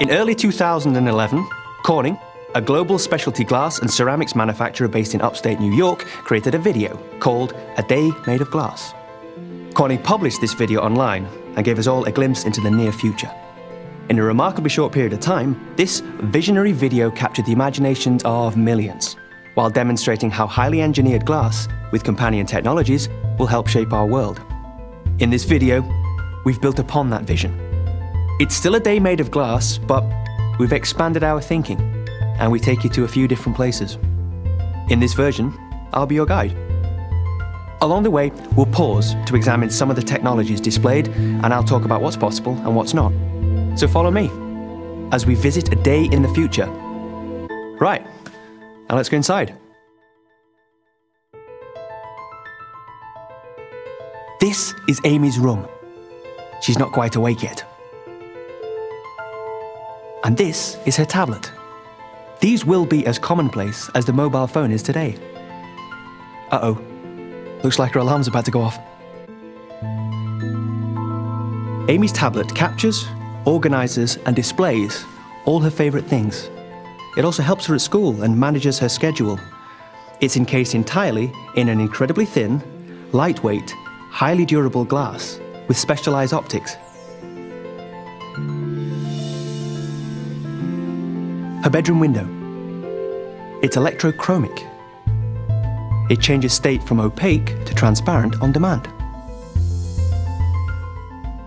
In early 2011, Corning, a global specialty glass and ceramics manufacturer based in upstate New York, created a video called A Day Made of Glass. Corning published this video online and gave us all a glimpse into the near future. In a remarkably short period of time, this visionary video captured the imaginations of millions, while demonstrating how highly engineered glass, with companion technologies, will help shape our world. In this video, we've built upon that vision. It's still a day made of glass, but we've expanded our thinking, and we take you to a few different places. In this version, I'll be your guide. Along the way, we'll pause to examine some of the technologies displayed, and I'll talk about what's possible and what's not. So follow me as we visit a day in the future. Right, now let's go inside. This is Amy's room. She's not quite awake yet. And this is her tablet. These will be as commonplace as the mobile phone is today. Uh-oh. Looks like her alarm's about to go off. Amy's tablet captures, organizes, and displays all her favorite things. It also helps her at school and manages her schedule. It's encased entirely in an incredibly thin, lightweight, highly durable glass with specialized optics. Her bedroom window. It's electrochromic. It changes state from opaque to transparent on demand.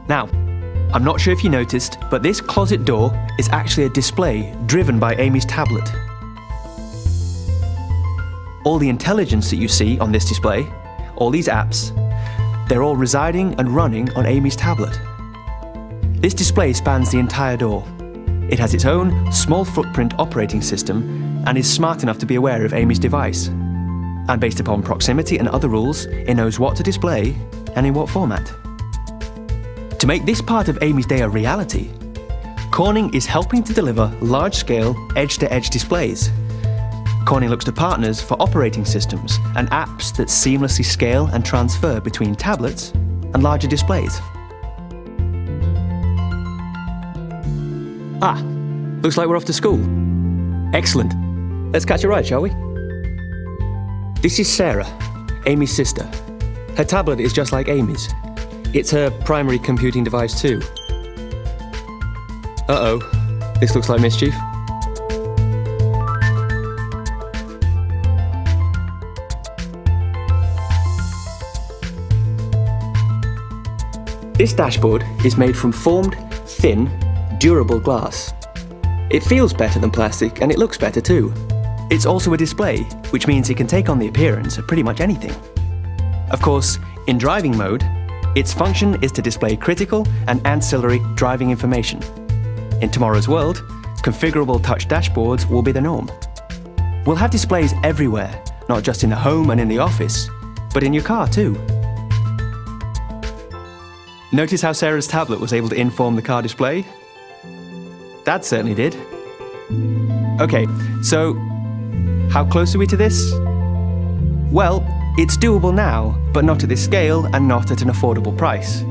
Now, I'm not sure if you noticed, but this closet door is actually a display driven by Amy's tablet. All the intelligence that you see on this display, all these apps, they're all residing and running on Amy's tablet. This display spans the entire door. It has its own small footprint operating system and is smart enough to be aware of Amy's device. And based upon proximity and other rules, it knows what to display and in what format. To make this part of Amy's day a reality, Corning is helping to deliver large-scale edge-to-edge displays. Corning looks to partners for operating systems and apps that seamlessly scale and transfer between tablets and larger displays. Ah, looks like we're off to school. Excellent. Let's catch a ride, shall we? This is Sarah, Amy's sister. Her tablet is just like Amy's. It's her primary computing device too. Uh-oh, this looks like mischief. This dashboard is made from formed, thin, durable glass. It feels better than plastic and it looks better too. It's also a display, which means it can take on the appearance of pretty much anything. Of course, in driving mode, its function is to display critical and ancillary driving information. In tomorrow's world, configurable touch dashboards will be the norm. We'll have displays everywhere, not just in the home and in the office, but in your car too. Notice how Sarah's tablet was able to inform the car display? Dad certainly did. Okay, so how close are we to this? Well, it's doable now, but not at this scale and not at an affordable price.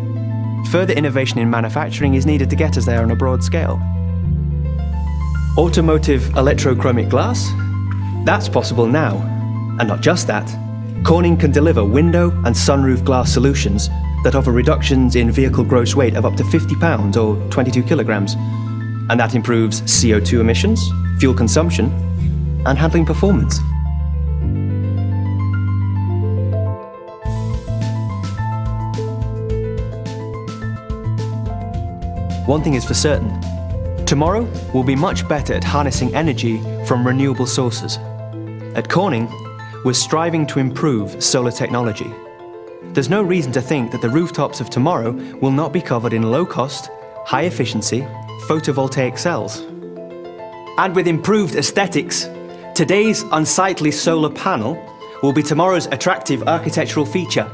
Further innovation in manufacturing is needed to get us there on a broad scale. Automotive electrochromic glass? That's possible now. And not just that, Corning can deliver window and sunroof glass solutions that offer reductions in vehicle gross weight of up to 50 pounds or 22 kilograms. And that improves CO2 emissions, fuel consumption, and handling performance. One thing is for certain, tomorrow will be much better at harnessing energy from renewable sources. At Corning, we're striving to improve solar technology. There's no reason to think that the rooftops of tomorrow will not be covered in low-cost, high-efficiency photovoltaic cells. And with improved aesthetics, today's unsightly solar panel will be tomorrow's attractive architectural feature.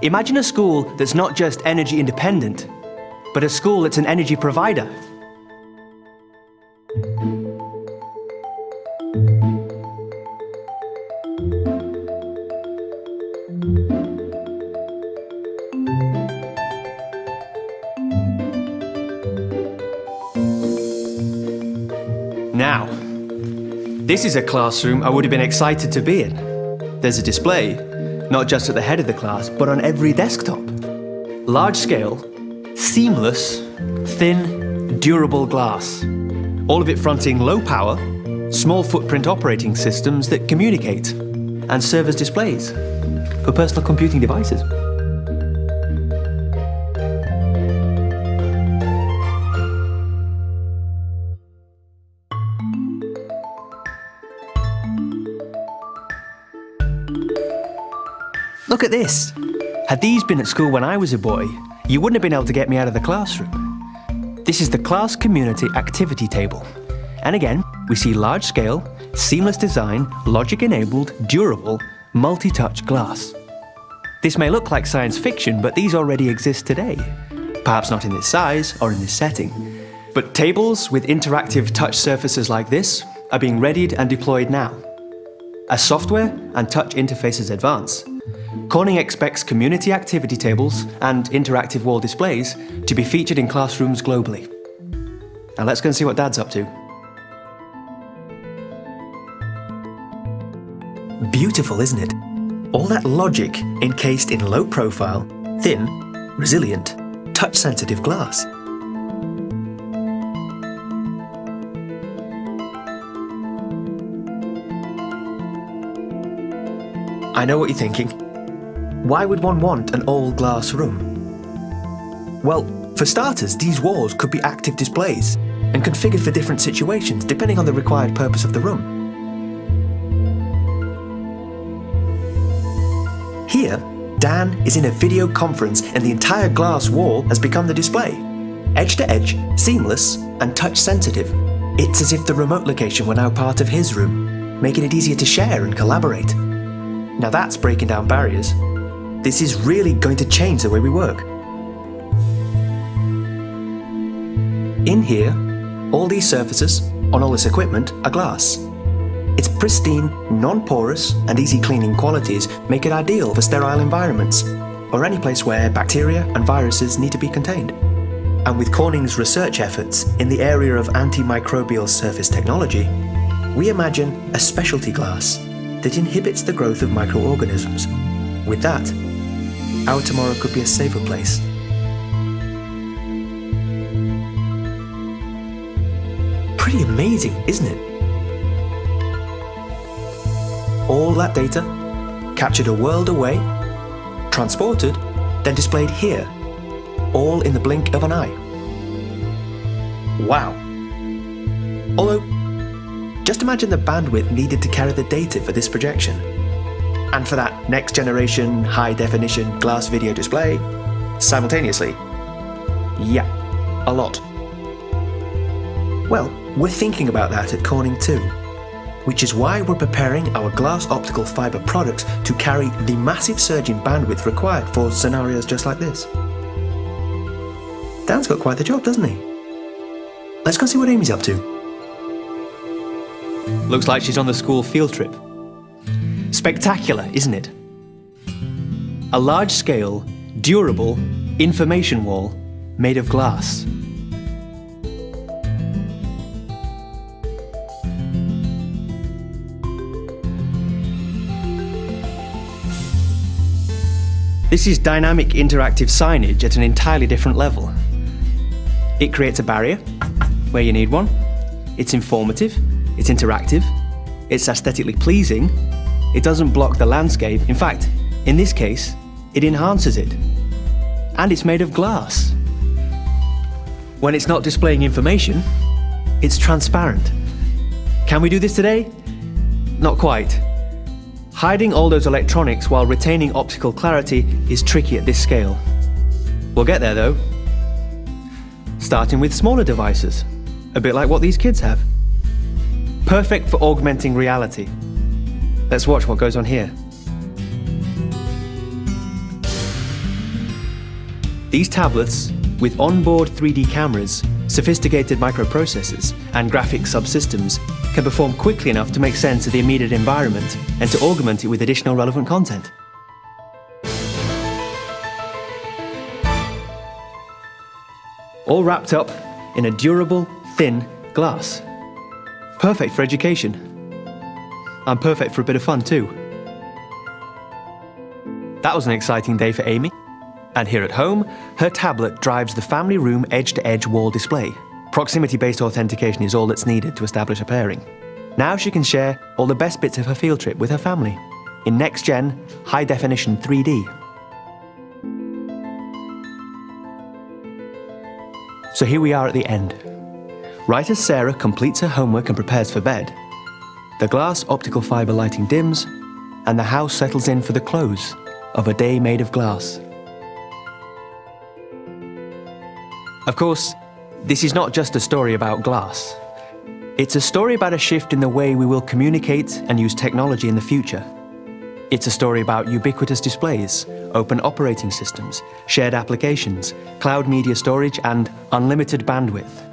Imagine a school that's not just energy independent, but a school that's an energy provider. Now, this is a classroom I would have been excited to be in. There's a display, not just at the head of the class, but on every desktop. Large scale, seamless, thin, durable glass. All of it fronting low power, small footprint operating systems that communicate and serve as displays for personal computing devices. Look at this. Had these been at school when I was a boy, you wouldn't have been able to get me out of the classroom. This is the class community activity table. And again, we see large-scale, seamless design, logic-enabled, durable, multi-touch glass. This may look like science fiction, but these already exist today. Perhaps not in this size or in this setting. But tables with interactive touch surfaces like this are being readied and deployed now. As software and touch interfaces advance, Corning expects community activity tables and interactive wall displays to be featured in classrooms globally. Now let's go and see what Dad's up to. Beautiful, isn't it? All that logic encased in low-profile, thin, resilient, touch-sensitive glass. I know what you're thinking. Why would one want an all-glass room? Well, for starters, these walls could be active displays and configured for different situations depending on the required purpose of the room. Here, Dan is in a video conference and the entire glass wall has become the display. Edge-to-edge, seamless, and touch-sensitive. It's as if the remote location were now part of his room, making it easier to share and collaborate. Now that's breaking down barriers. This is really going to change the way we work. In here, all these surfaces on all this equipment are glass. Its pristine, non-porous and easy cleaning qualities make it ideal for sterile environments or any place where bacteria and viruses need to be contained. And with Corning's research efforts in the area of antimicrobial surface technology, we imagine a specialty glass that inhibits the growth of microorganisms. With that, our tomorrow could be a safer place. Pretty amazing, isn't it? All that data, captured a world away, transported, then displayed here, all in the blink of an eye. Wow. Although, just imagine the bandwidth needed to carry the data for this projection. And for that next generation high-definition glass video display, simultaneously. Yeah, a lot. Well, we're thinking about that at Corning too, which is why we're preparing our glass optical fiber products to carry the massive surge in bandwidth required for scenarios just like this. Dan's got quite the job, doesn't he? Let's go see what Amy's up to. Looks like she's on the school field trip. Spectacular, isn't it? A large-scale, durable information wall made of glass. This is dynamic interactive signage at an entirely different level. It creates a barrier where you need one. It's informative, it's interactive, it's aesthetically pleasing. It doesn't block the landscape. In fact, in this case, it enhances it. And it's made of glass. When it's not displaying information, it's transparent. Can we do this today? Not quite. Hiding all those electronics while retaining optical clarity is tricky at this scale. We'll get there though. Starting with smaller devices, a bit like what these kids have. Perfect for augmenting reality. Let's watch what goes on here. These tablets, with onboard 3D cameras, sophisticated microprocessors, and graphic subsystems, can perform quickly enough to make sense of the immediate environment and to augment it with additional relevant content. All wrapped up in a durable, thin glass. Perfect for education. And perfect for a bit of fun too. That was an exciting day for Amy. And here at home, her tablet drives the family room edge-to-edge wall display. Proximity-based authentication is all that's needed to establish a pairing. Now she can share all the best bits of her field trip with her family in next-gen, high-definition 3D. So here we are at the end. Right as Sarah completes her homework and prepares for bed, the glass optical fibre lighting dims, and the house settles in for the close of a day made of glass. Of course, this is not just a story about glass. It's a story about a shift in the way we will communicate and use technology in the future. It's a story about ubiquitous displays, open operating systems, shared applications, cloud media storage, and unlimited bandwidth.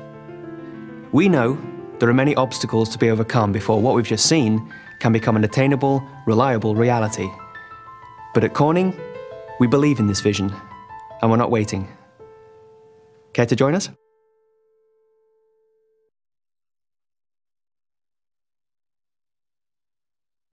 We know there are many obstacles to be overcome before what we've just seen can become an attainable, reliable reality. But at Corning, we believe in this vision, and we're not waiting. Care to join us?